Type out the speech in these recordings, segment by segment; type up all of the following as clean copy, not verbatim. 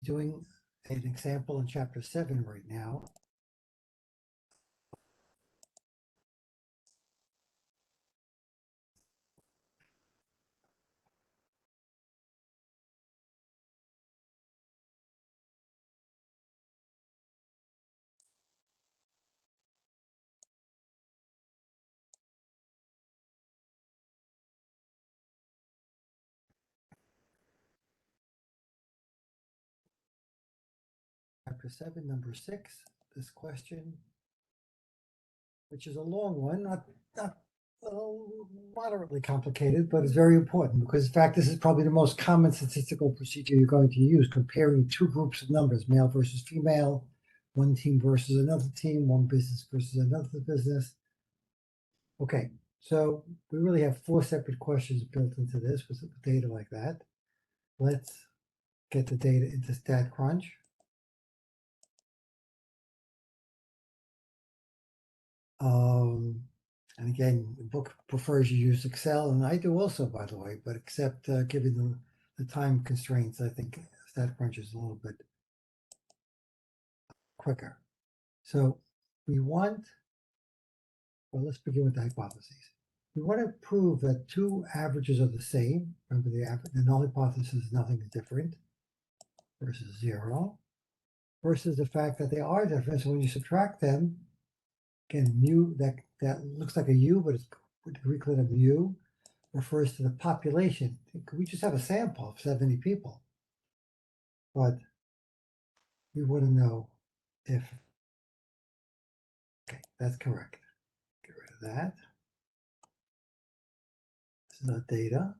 doing an example in chapter 7 right now. Chapter 7, number 6, this question, which is a long one, not moderately complicated, but it's very important because, in fact, this is probably the most common statistical procedure you're going to use, comparing two groups of numbers, male versus female, one team versus another team, one business versus another business. Okay, so we really have 4 separate questions built into this with data like that. Let's get the data into StatCrunch. And again, the book prefers you use Excel, and I do also, by the way, but except given the time constraints, I think StatCrunch is a little bit quicker. So we want, well, let's begin with the hypotheses. We want to prove that two averages are the same. Remember, the null hypothesis is nothing is different versus 0, versus the fact that they are different. So when you subtract them, again, mu, that looks like a U, but it's the Greek letter mu, refers to the population. We just have a sample of 70 people, but we want to know if, okay, that's correct. Get rid of that. This is our data.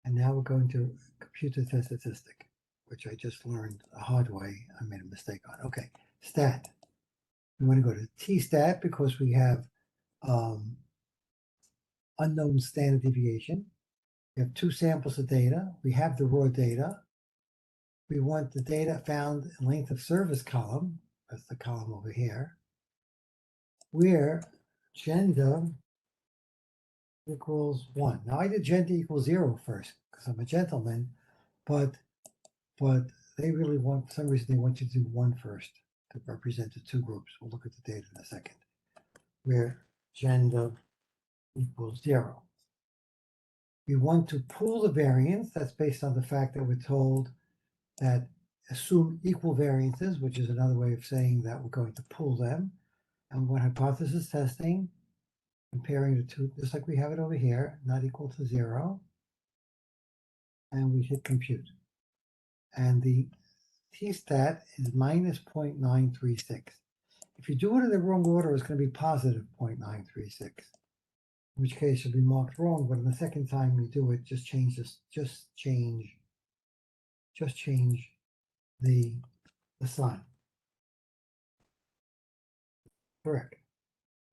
And now we're going to compute the test statistic, which I just learned the hard way. I made a mistake on. Okay, stat. We want to go to t-stat because we have unknown standard deviation. We have 2 samples of data. We have the raw data. We want the data found in length of service column. That's the column over here, where gender equals 1. Now I did gender equals 0 first because I'm a gentleman, but they really want, for some reason, they want you to do 1 first to represent the 2 groups. We'll look at the data in a second, where gender equals 0. We want to pool the variance. That's based on the fact that we're told that assume equal variances, which is another way of saying that we're going to pool them. And we want hypothesis testing, comparing the two, just like we have it over here, not equal to 0. And we hit compute. And the t-stat is minus 0.936. If you do it in the wrong order, it's going to be positive 0.936, in which case it'll be marked wrong. But in the second time you do it, just change this, just change the sign. Correct.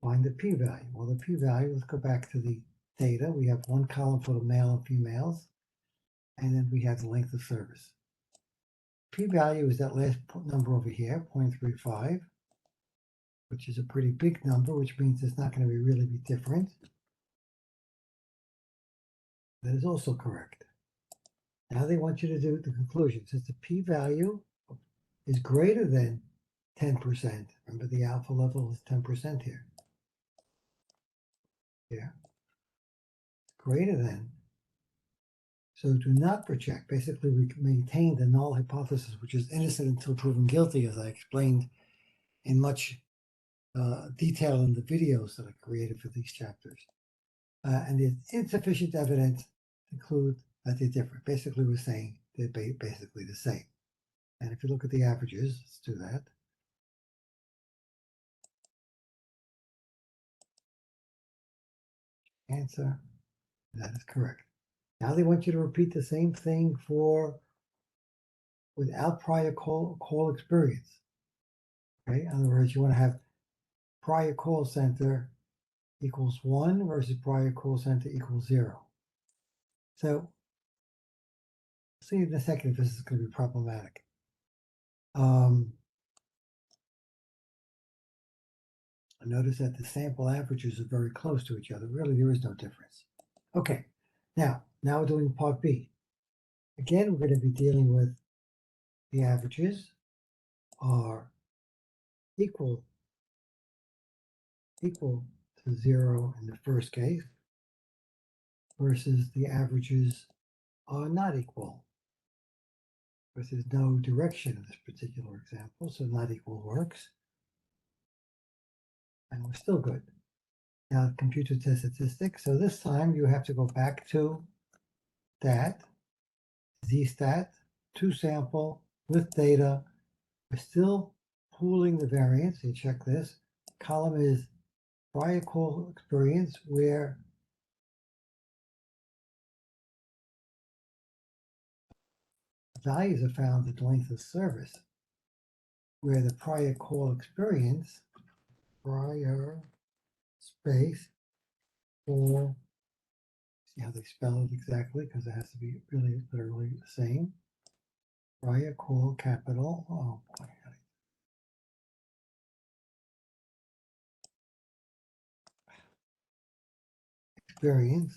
Find the p-value. Well, the p-value, let's go back to the data. We have 1 column for the male and females, and then we have the length of service. P-value is that last number over here, 0.35, which is a pretty big number, which means it's not going to really be different. That is also correct. Now they want you to do the conclusion. Since the p-value is greater than 10%, remember the alpha level is 10% here. Yeah. Greater than. So do not project. Basically, we maintain the null hypothesis, which is innocent until proven guilty, as I explained in much detail in the videos that I created for these chapters. And there's insufficient evidence to conclude that they're different. Basically, we're saying they're basically the same. And if you look at the averages, let's do that. Answer, that is correct. Now they want you to repeat the same thing without prior call experience. Okay, in other words, you want to have prior call center equals 1 versus prior call center equals 0. So see in a second if this is going to be problematic. Notice that the sample averages are very close to each other. Really, there is no difference. Okay, now we're doing part B. Again, we're going to be dealing with the averages are equal to 0 in the first case versus the averages are not equal. Because there's no direction in this particular example, so not equal works. And we're still good. Now computer test statistics. So this time you have to go back to that, Z-stat, to sample with data. We're still pooling the variance. You check this. Column is prior call experience where values are found at length of service, where the prior call experience, prior space, or see how they spell it exactly because it has to be really literally the same. Prior call capital. Oh boy. Experience.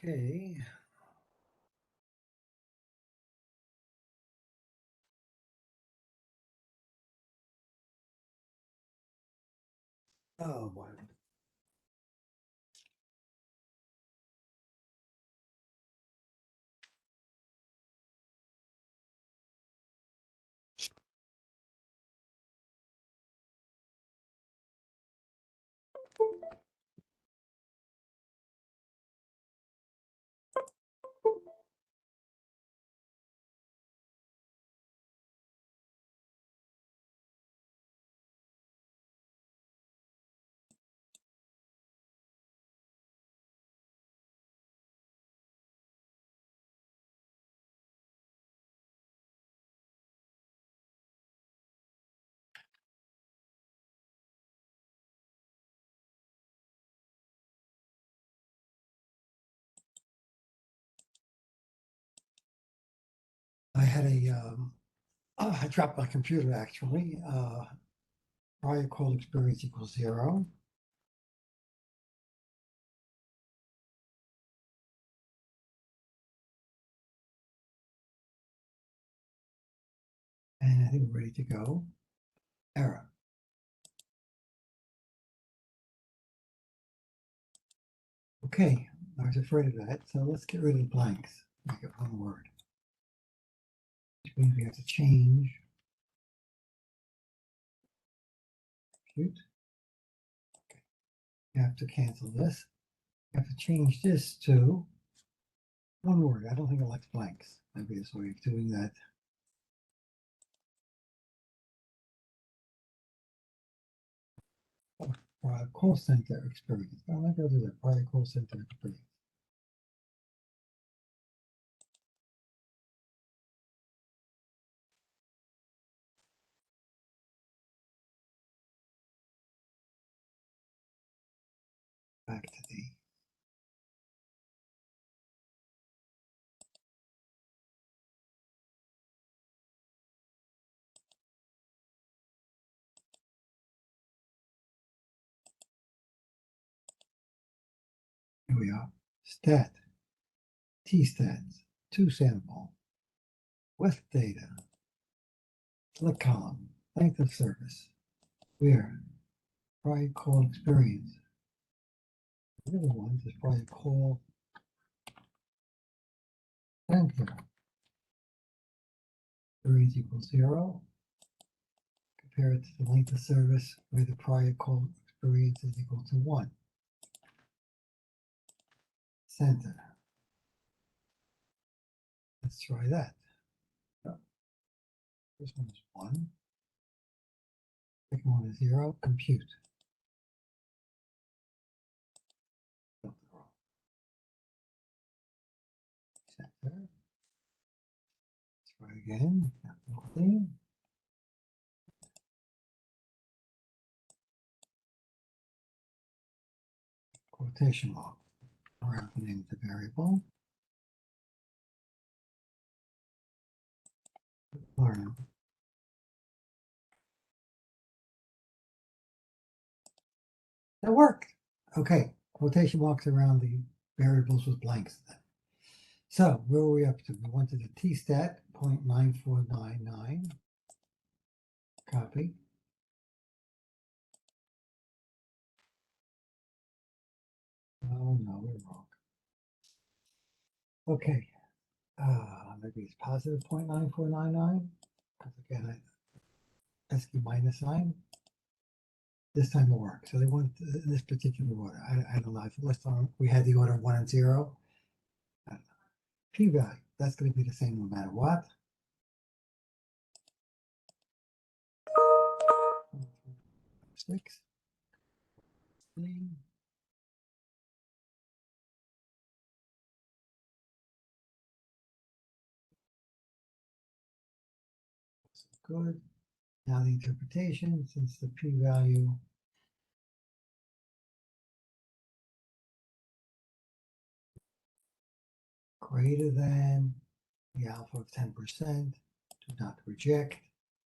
Okay. Oh boy. I had I dropped my computer actually. Prior call experience equals 0. And I think we're ready to go. Error. Okay, I was afraid of that, so let's get rid of the blanks. Make it one word. Which means we have to change compute. Okay. You have to cancel this. You have to change this to one word. I don't think it likes blanks. Maybe it's a way of doing that. Call center experience. I'm not going to do that. Prior call center experience. Back to the here we are. Stat. T-stats. To sample. With data. Select column. Length of service. Where? Prior call experience. The other one is prior call center. Experience equals 0. Compare it to the length of service where the prior call experience is equal to 1. Center. Let's try that. This one is 1. Second one is 0. Compute. again, capital T. Quotation mark around the name of the variable. Learn. That worked. Okay, quotation marks around the variables with blanks then. So where were we up to? We went to the t-stat 0.9499. Copy. Oh no, we're wrong. Okay. Maybe it's positive 0.9499. Because again, pesky minus sign. This time it worked. So they want this particular order. I don't know. Last time we had the order 1 and 0. P-value. That's going to be the same no matter what. Six. Good. Now the interpretation, since the p-value greater than the alpha of 10%, do not reject.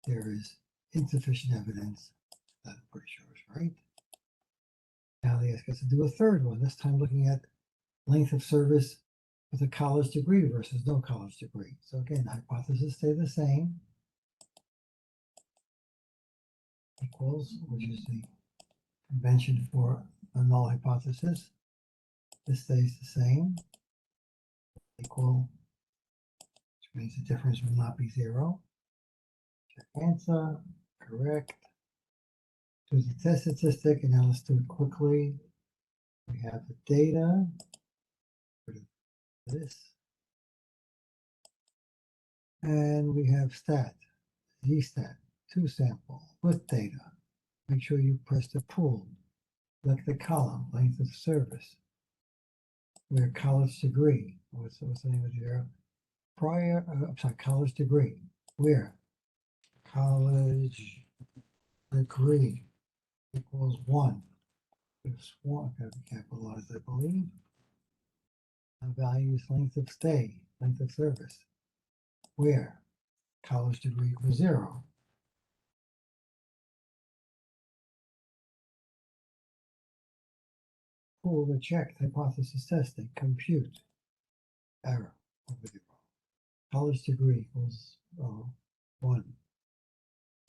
There is insufficient evidence that I'm pretty sure is right. Now they ask us to do a third one, this time looking at length of service with a college degree versus no college degree. So again, hypotheses stay the same. Equals, which is the convention for a null hypothesis. This stays the same. Equal, which means the difference will not be 0. Check answer, correct. Do the test statistic, and now let's do it quickly. We have the data. This. And we have stat, z-stat, to sample with data. Make sure you press the pool. Select the column, length of service. Where college degree. What's the name of the prior? I'm sorry, college degree. Where college degree equals 1. It's 1. Got to be capitalized, I believe. Value is length of stay, length of service. Where college degree equals 0. Pool the checked hypothesis testing, compute, error, college degree equals 1.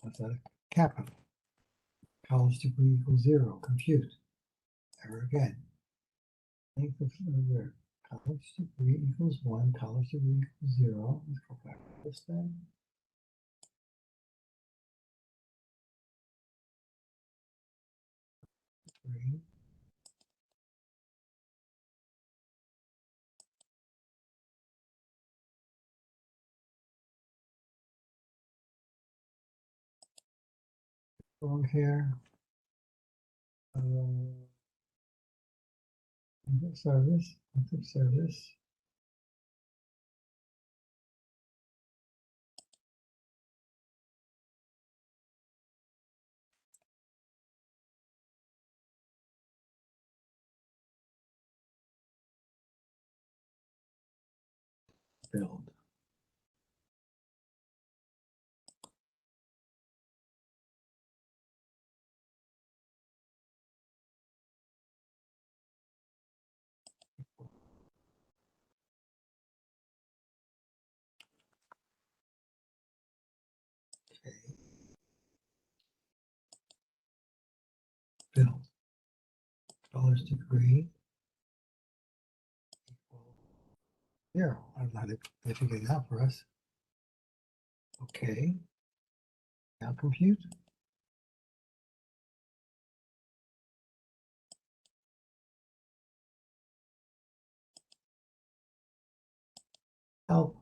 That's a capital. College degree equals 0, compute, error again. Length of where college degree equals 1, college degree equals 0. Let's go back to this then. Three. Wrong here. Service, service. Build. Okay. Build. College degree equal 0. I'm not they figured it out for us. Okay. Now compute. Help.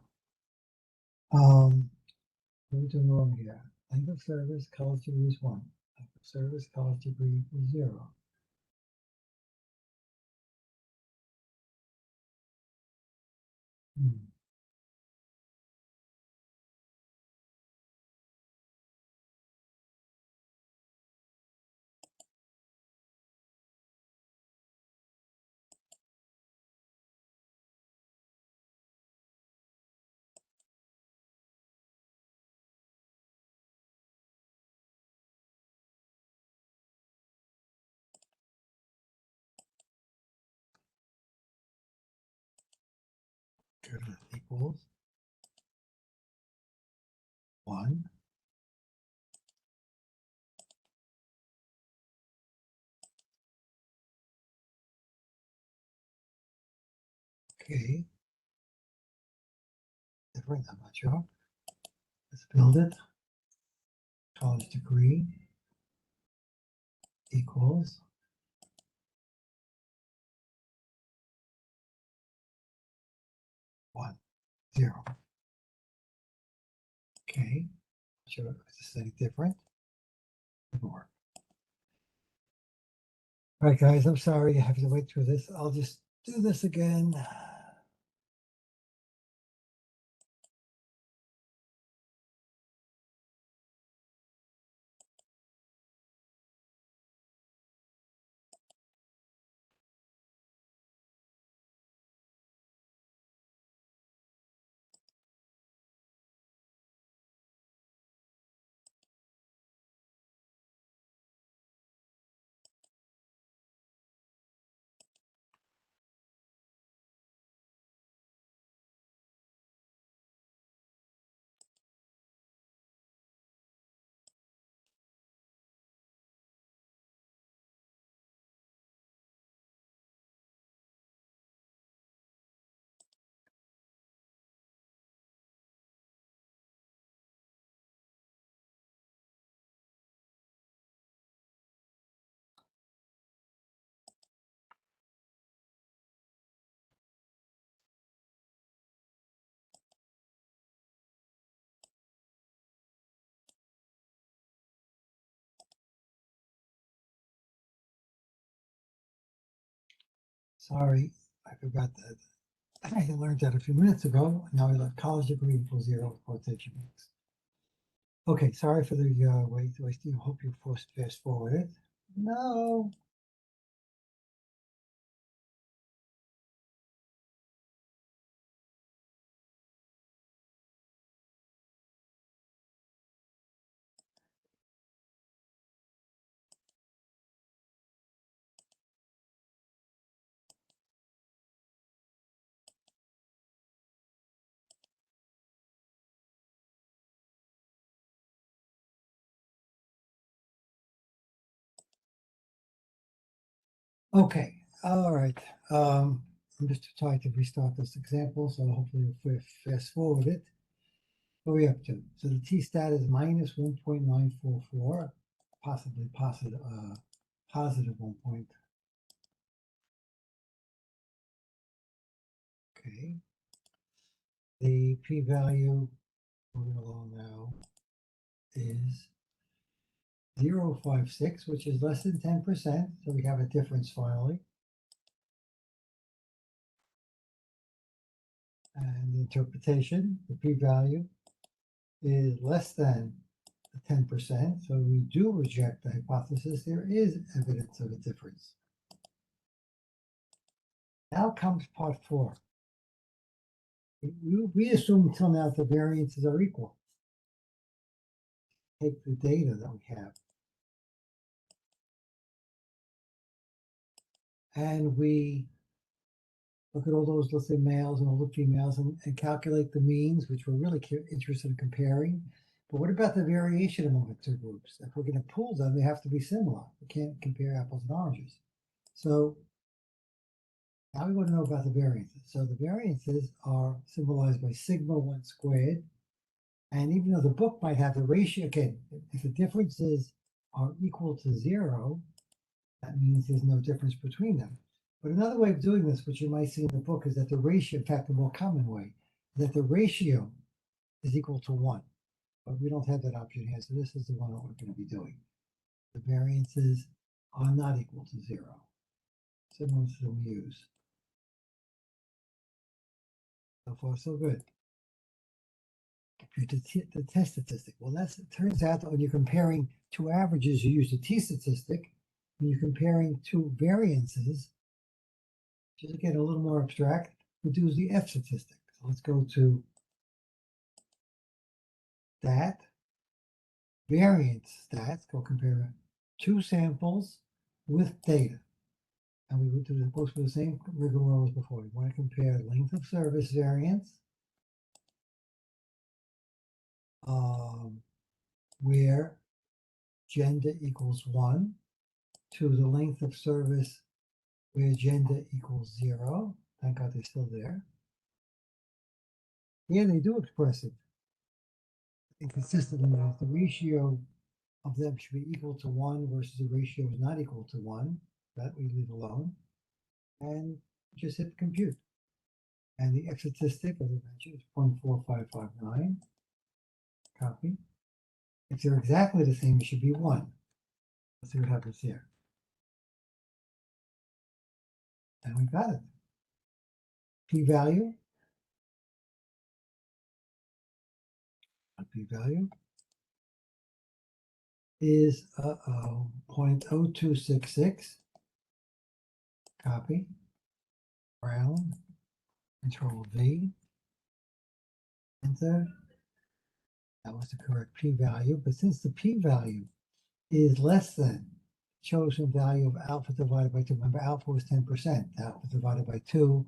What are we doing wrong here? Length of service, college degree is 1. Length of service, college degree equals 0. equals 1. Okay. Different, I'm not sure. Let's build it. College degree equals 1, 0. Okay. Should I just say different? More. All right, guys, I'm sorry you have to wait through this. I'll just do this again. Sorry, I forgot that. I learned that a few minutes ago. Now I let college degree equals 0 quotation marks. Okay, sorry for the wait. I still hope you fast forward it. No. Okay, all right. I'm just trying to restart this example, so hopefully we'll fast forward it. What are we up to? So the t-stat is minus 1.944, possibly positive 1 point. Okay. The p-value, moving along now, is 0.56, which is less than 10%, so we have a difference finally. And the interpretation, the p-value, is less than 10%, so we do reject the hypothesis. There is evidence of a difference. Now comes part 4. We assume until now that the variances are equal. Take the data that we have. And we look at all those, let's say, males and all the females and calculate the means, which we're really interested in comparing. But what about the variation among the two groups? If we're going to pool them, they have to be similar. We can't compare apples and oranges. So now we want to know about the variances. So the variances are symbolized by sigma 1 squared. And even though the book might have the ratio, again, if the differences are equal to 0, that means there's no difference between them. But another way of doing this, which you might see in the book, is that the ratio, in fact, the more common way, that the ratio is equal to 1. But we don't have that option here, so this is the one that we're going to be doing. The variances are not equal to 0. Similar to the mu's. So far, so good. Compute the test statistic. Well, it turns out that when you're comparing two averages, you use the t-statistic. When you're comparing two variances, just to get a little more abstract, we do the f-statistic. So let's go to that, variance stats, go compare two samples with data. And we would do the both for the same rigmarole as before. We want to compare length of service variance, where gender equals 1, to the length of service where gender equals 0. Thank God they're still there. Here they do express it inconsistently. The ratio of them should be equal to 1 versus the ratio is not equal to 1. That we leave alone. And just hit compute. And the X statistic, as I mentioned, is 0.4559. Copy. If they're exactly the same, it should be 1. Let's see what happens here. And we got it. P-value. P-value is 0.0266. Copy. Brown. Control V. Enter. That was the correct p-value. But since the p-value is less than chosen value of alpha divided by 2, remember alpha was 10%. Alpha divided by 2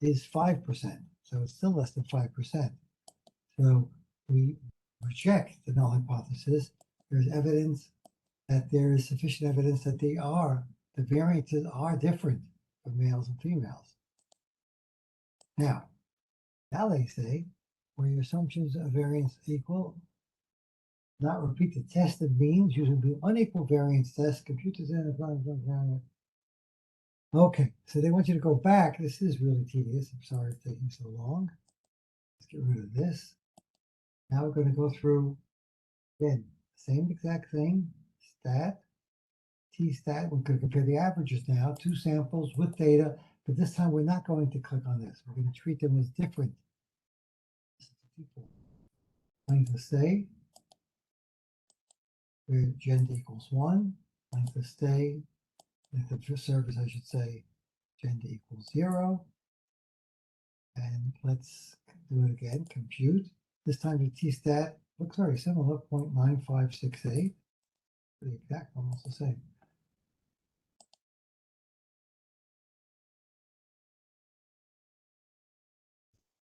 is 5%. So it's still less than 5%. So we reject the null hypothesis. There's evidence that there is sufficient evidence that the variances are different for males and females. Now they say, where your assumptions of variance equal, not repeat the test of means using the unequal variance test, compute the. Okay, so they want you to go back. This is really tedious. I'm sorry it's taking so long. Let's get rid of this. Now we're going to go through, again, same exact thing, stat, t-stat. We're going to compare the averages now, 2 samples with data, but this time we're not going to click on this. We're going to treat them as different. Length of stay, where gender equals 1. Length of stay, length of service, I should say, gender equals 0. And let's do it again, compute. This time the t-stat looks very similar, 0.9568. The exact, almost the same.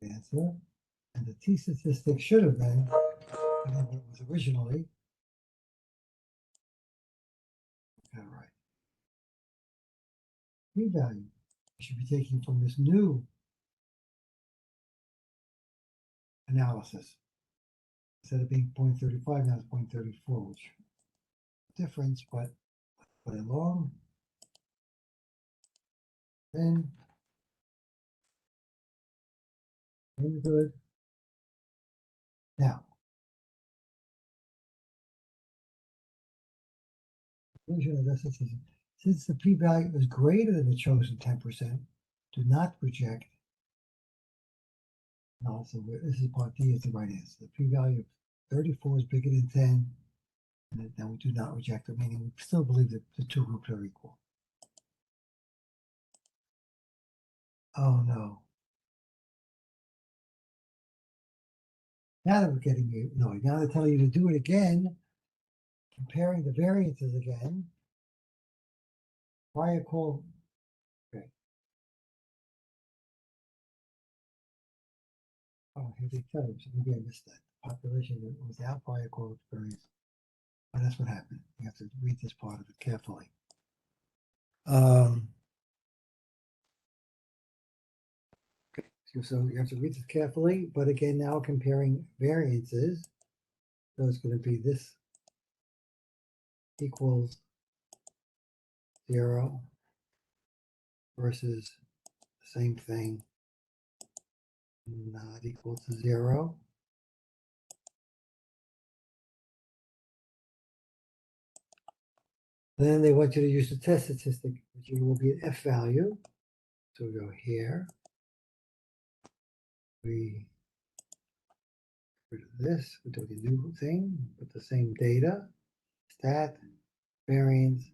Answer. And the t-statistic should have been, I think what it was originally. Okay, right. P-value. We should be taking from this new analysis. Instead of being 0.35, now it's 0.34, which difference, but put it along. Then good. Now, conclusion of this is, since the p-value is greater than the chosen 10%, do not reject. No, so this is part D is the right answer. The p-value of 34 is bigger than 10, and then we do not reject it, meaning we still believe that the 2 groups are equal. Oh no. Now that we're getting annoyed, now they're telling you to do it again, comparing the variances again. Prior call, okay. Oh, here they tell you, so maybe I missed that. Population without prior call experience. But that's what happened. You have to read this part of it carefully. So you have to read this carefully, but again, now comparing variances. So it's going to be this equals 0 versus the same thing not equal to 0. Then they want you to use the test statistic, which will be an F value. So we go here. We rid of this. We do the new thing with the same data. Stat, variance,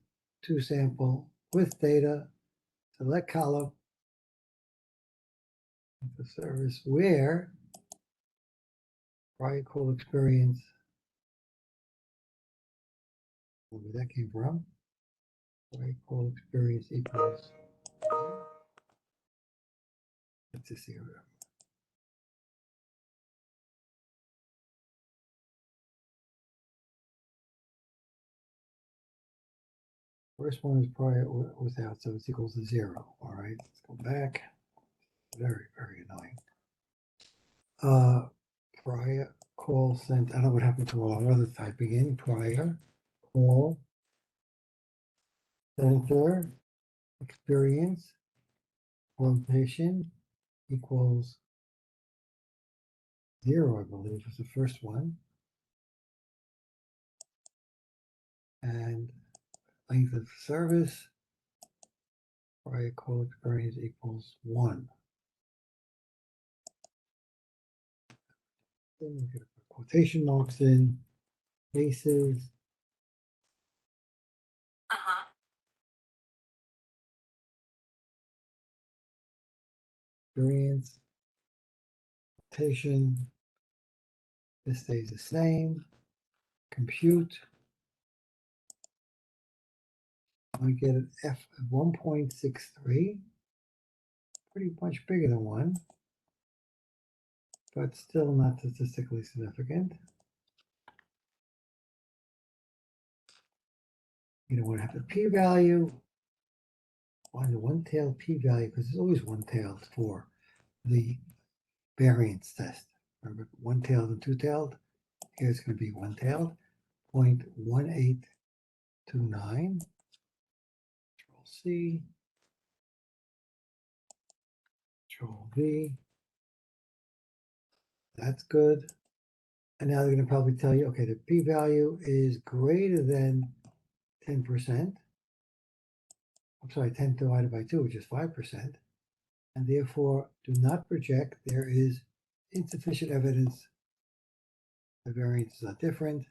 2 sample with data. Select column. The service where prior call experience. Where that came from. Prior call experience equals to see. First one is prior without, so it's equals to 0. All right, let's go back. Very, very annoying. Prior call sent. I don't know what happened to all our other typing in. Prior call center experience quotation equals 0, I believe, is the first one. And length of service, prior call experience equals 1. Then we get quotation marks in, spaces. Experience, quotation, this stays the same. Compute, I get an F of 1.63, pretty much bigger than 1, but still not statistically significant. You don't want to have a p-value, find the one-tailed p-value, because there's always one-tailed for the variance test. Remember, one-tailed and two-tailed? Here's going to be one-tailed, 0.1829. Control C, Control V. That's good. And now they're going to probably tell you, okay, the p-value is greater than 10%. I'm sorry, 10 divided by 2, which is 5%. And therefore, do not project. There is insufficient evidence the variance is not different.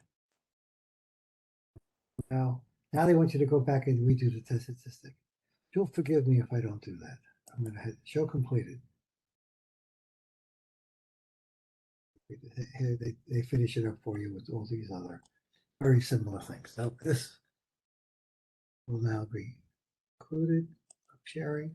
Now they want you to go back and redo the test statistic. You'll forgive me if I don't do that. I'm going to hit show completed. Here they finish it up for you with all these other very similar things. So this will now be included. Sharing.